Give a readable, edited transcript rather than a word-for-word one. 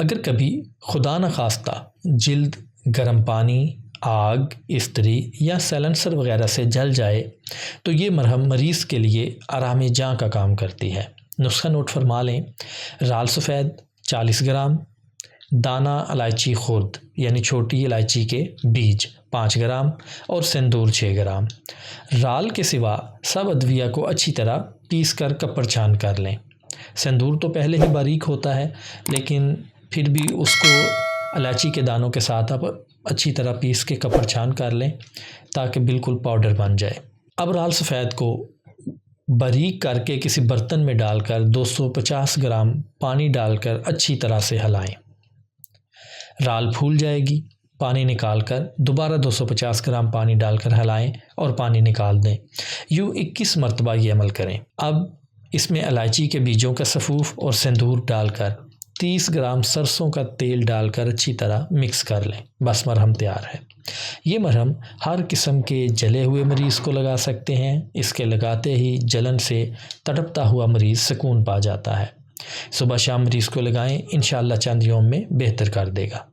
اگر کبھی خدا نخواستہ جلد گرم پانی، آگ، استری یا سیلنسر وغیرہ سے جل جائے تو یہ مرہم مریض کے لیے آرام جاں کا کام کرتی ہے۔ نسخہ نوٹ فرما لیں: رال سفید 40 گرام، دانہ الائچی خرد یعنی چھوٹی الائچی کے بیج 5 گرام اور سندور 6 گرام۔ رال کے سوا سب ادویہ کو اچھی طرح پیس کر کپڑ چھان کر لیں۔ سندور تو پہلے ہی باریک ہوتا ہے، لیکن پھر بھی اس کو الائچی کے دانوں کے ساتھ آپ اچھی طرح پیس کے کپڑ چھان کر لیں تاکہ بالکل پاؤڈر بن جائے۔ اب رال سفید کو باریک کر کے کسی برتن میں ڈال کر 250 گرام پانی ڈال کر اچھی طرح سے ہلائیں۔ رال پھول جائے گی، پانی نکال کر دوبارہ 250 گرام پانی ڈال کر ہلائیں اور پانی نکال دیں۔ یوں 21 مرتبہ یہ عمل کریں۔ اب اس میں الائچی کے بیجوں کا سفوف اور سندور ڈال کر 30 گرام سرسوں کا تیل ڈال کر اچھی طرح مکس کر لیں۔ بس مرہم تیار ہے۔ یہ مرہم ہر قسم کے جلے ہوئے مریض کو لگا سکتے ہیں۔ اس کے لگاتے ہی جلن سے تڑپتا ہوا مریض سکون پا جاتا ہے۔ صبح شام مریض کو لگائیں، انشاءاللہ چند یوم میں بہتر کر دے گا۔